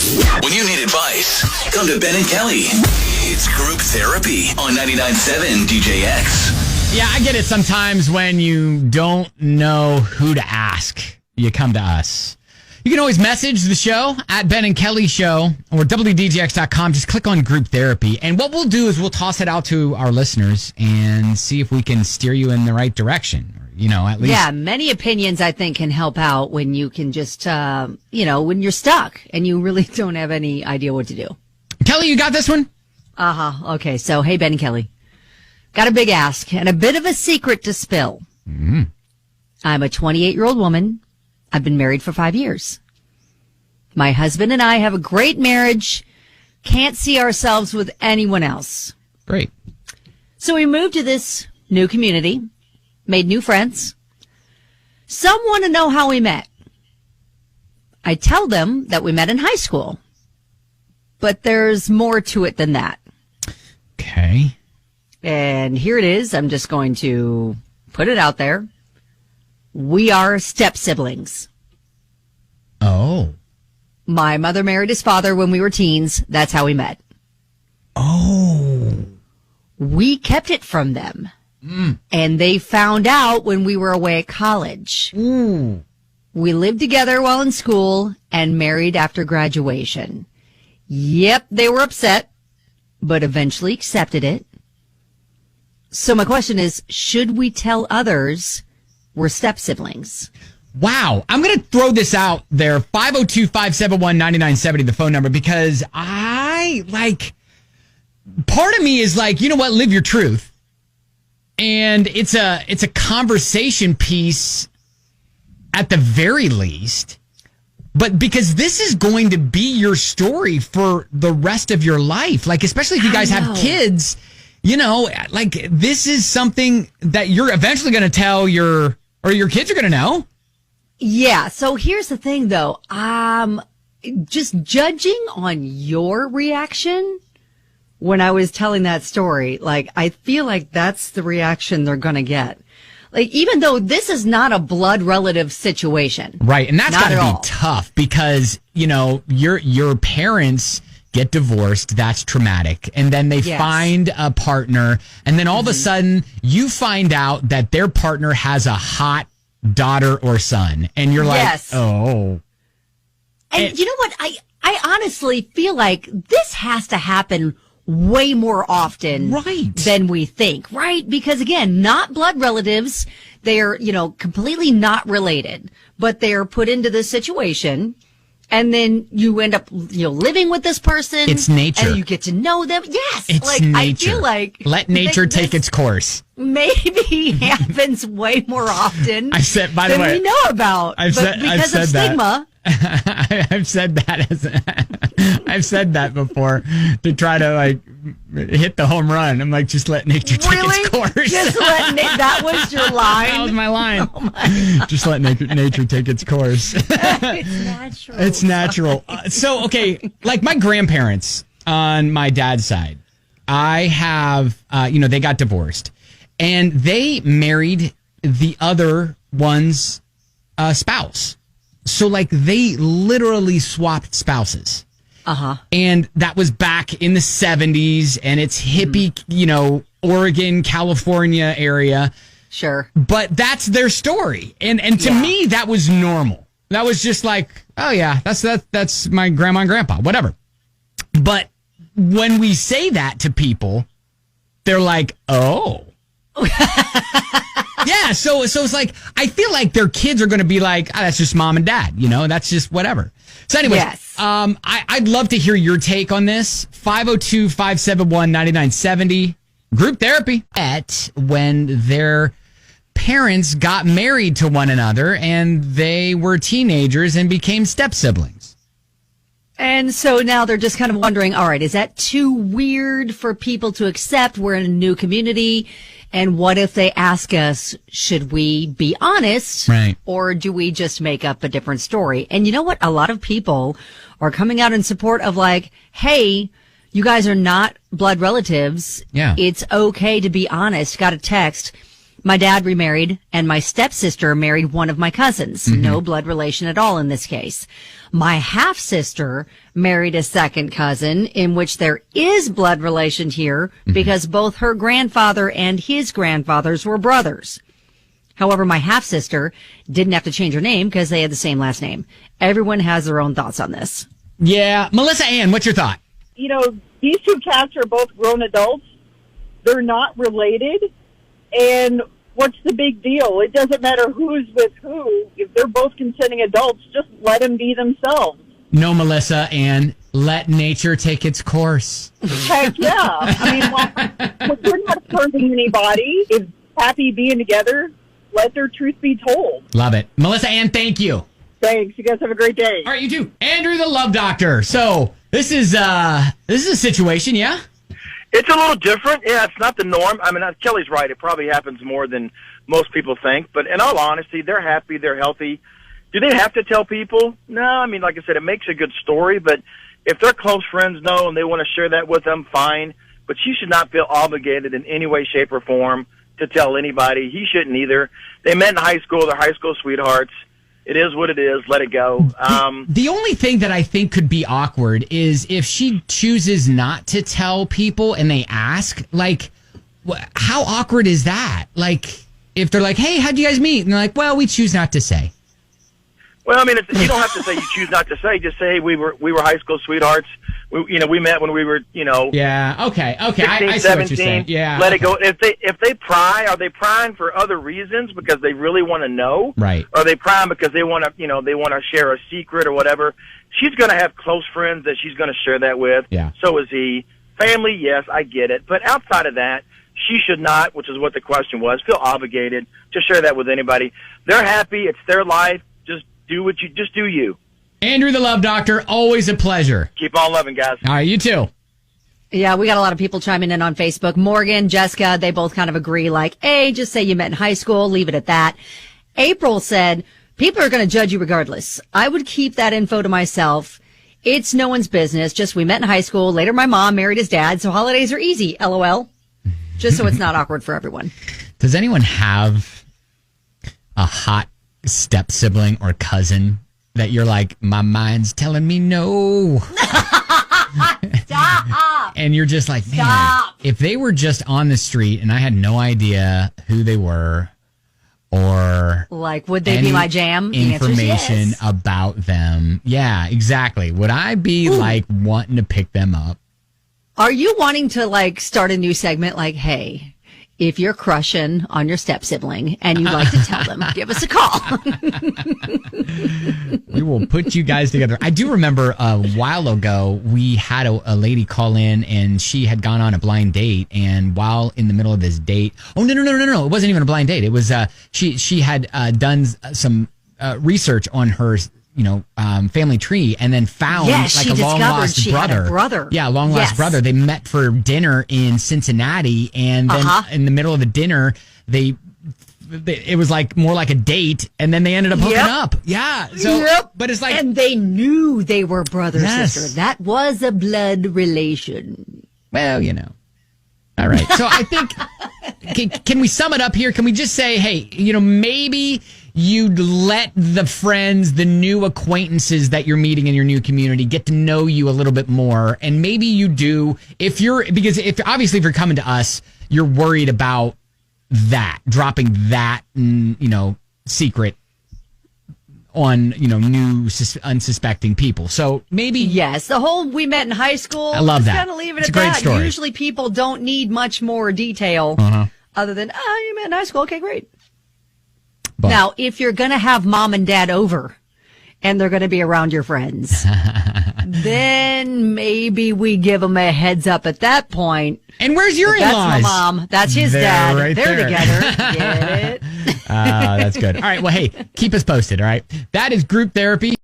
When you need advice, come to Ben and Kelly. It's Group Therapy on 99.7 DJX. Yeah, I get it sometimes when you don't know who to ask. You come to us. You can always message the show at Ben and Kelly Show or WDGX.com. Just click on Group Therapy. And what we'll do is we'll toss it out to our listeners and see if we can steer you in the right direction. At least. Yeah, many opinions, I think, can help out when you can just, when you're stuck and you really don't have any idea what to do. Kelly, you got this one? Uh-huh. Okay, so, hey, Ben and Kelly. Got a big ask and a bit of a secret to spill. Mm-hmm. I'm a 28-year-old woman. I've been married for 5 years. My husband and I have a great marriage. Can't see ourselves with anyone else. Great. So we moved to this new community. Made new friends. Some want to know how we met. I tell them that we met in high school. But there's more to it than that. Okay. And here it is. I'm just going to put it out there. We are step siblings. Oh. My mother married his father when we were teens. That's how we met. Oh. We kept it from them. Mm. And they found out when we were away at college. Ooh. We lived together while in school and married after graduation. Yep, they were upset, but eventually accepted it. So my question is, should we tell others we're step siblings? Wow. I'm going to throw this out there. 502-571-9970, the phone number, because part of me is like, you know what? Live your truth. And it's a conversation piece at the very least. But because this is going to be your story for the rest of your life, like, especially if you guys have kids, this is something that you're eventually going to tell your kids are going to know. Yeah. So here's the thing, though. Just judging on your reaction when I was telling that story, I feel like that's the reaction they're going to get. Even though this is not a blood relative situation. Right. And that's got to be all tough because, your parents get divorced. That's traumatic. And then they find a partner. And then all of a sudden you find out that their partner has a hot daughter or son. And you're like, oh. And you know what? I honestly feel like this has to happen way more often than we think, right? Because again, not blood relatives. They're, completely not related, but they're put into this situation. And then you end up, living with this person. It's nature. And you get to know them. Yes. It's nature. I feel like. Let nature take its course. Maybe happens way more often I said, by the way, we know about. Because of stigma. I've said that before to try to hit the home run. I'm like, just let nature take its course. Just let that was your line. That was my line. Oh my just let nature take its course. It's natural. It's natural. So okay, like my grandparents on my dad's side, I have they got divorced and they married the other one's spouse. So, they literally swapped spouses. Uh-huh. And that was back in the 70s, and it's hippie, Oregon, California area. Sure. But that's their story. And to me, that was normal. That was just like, oh, yeah, that's my grandma and grandpa, whatever. But when we say that to people, they're like, oh. Yeah, so it's like, I feel like their kids are going to be like, that's just mom and dad, that's just whatever. So anyways, I'd love to hear your take on this. 502-571-9970. Group therapy at when their parents got married to one another and they were teenagers and became step siblings. And so now they're just kind of wondering, all right, is that too weird for people to accept? We're in a new community. And what if they ask us, should we be honest? Right. Or do we just make up a different story? And you know what? A lot of people are coming out in support of hey, you guys are not blood relatives. Yeah. It's okay to be honest. Got a text. My dad remarried, and my stepsister married one of my cousins. No blood relation at all in this case. My half-sister married a second cousin, in which there is blood relation here because both her grandfather and his grandfathers were brothers. However, my half-sister didn't have to change her name because they had the same last name. Everyone has their own thoughts on this. Yeah. Melissa Ann, what's your thought? You know, these two cats are both grown adults. They're not related. And what's the big deal? It doesn't matter who's with who. If they're both consenting adults, just let them be themselves. No, Melissa Ann, let nature take its course. Heck yeah. I mean, we're not hurting anybody. If happy being together, let their truth be told. Love it. Melissa Ann, thank you. Thanks. You guys have a great day. All right, you too. Andrew the Love Doctor. So this is a situation, yeah? It's a little different. Yeah, it's not the norm. I mean, Kelly's right. It probably happens more than most people think. But in all honesty, they're happy. They're healthy. Do they have to tell people? No. I mean, like I said, it makes a good story. But if their close friends know and they want to share that with them, fine. But she should not feel obligated in any way, shape, or form to tell anybody. He shouldn't either. They met in high school. They're high school sweethearts. It is what it is. Let it go. The only thing that I think could be awkward is if she chooses not to tell people and they ask, like, how awkward is that? Like, if they're like, hey, how'd you guys meet? And they're like, well, we choose not to say. Well, I mean, you don't have to say you choose not to say. Just say, hey, we were high school sweethearts. We met when we were, Yeah, okay. 16, I see 17, what you're saying. Yeah. Let it go. If they pry, are they prying for other reasons because they really want to know? Right. Or are they prying because they want to, they want to share a secret or whatever? She's going to have close friends that she's going to share that with. Yeah. So is he. Family, yes, I get it. But outside of that, she should not, which is what the question was, feel obligated to share that with anybody. They're happy. It's their life. Just do you. Andrew the Love Doctor, always a pleasure. Keep on loving, guys. All right, you too. Yeah, we got a lot of people chiming in on Facebook. Morgan, Jessica, they both kind of agree, like, hey, just say you met in high school, leave it at that. April said, people are going to judge you regardless. I would keep that info to myself. It's no one's business. Just we met in high school. Later, my mom married his dad, so holidays are easy, LOL. Just so it's not awkward for everyone. Does anyone have a hot step sibling or cousin that you're like, my mind's telling me no? Stop. And you're just like, man, Stop. if they were just on the street and I had no idea who they were or Like, would they be my jam? The answer's information yes. about them. Yeah, exactly. Would I be like wanting to pick them up? Are you wanting to like start a new segment like, hey, if you're crushing on your step sibling and you'd like to tell them, give us a call. We will put you guys together. I do remember a while ago, we had a lady call in and she had gone on a blind date. And while in the middle of this date, no. It wasn't even a blind date. It was, she had done some research on her, family tree and then found like a long lost brother. Yeah, long lost brother. They met for dinner in Cincinnati, and then in the middle of the dinner, it was like more like a date, and then they ended up hooking up. Yeah. So, but it's like, and they knew they were brother sister. That was a blood relation. Well, All right. So I think, can we sum it up here? Can we just say, hey, maybe you'd let the friends, the new acquaintances that you're meeting in your new community get to know you a little bit more. And maybe you do because if you're coming to us, you're worried about that, dropping that, secret on, new unsuspecting people. So maybe. Yes. The whole we met in high school. I love that. Kind of leave it it's at a great that. Story. Usually people don't need much more detail other than, you met in high school. Okay, great. But now, if you're going to have mom and dad over and they're going to be around your friends, then maybe we give them a heads up at that point. And where's your in-laws? That's my mom. That's his dad. Right They're there. together. Get it? That's good. All right. Well, hey, keep us posted. All right. That is group therapy.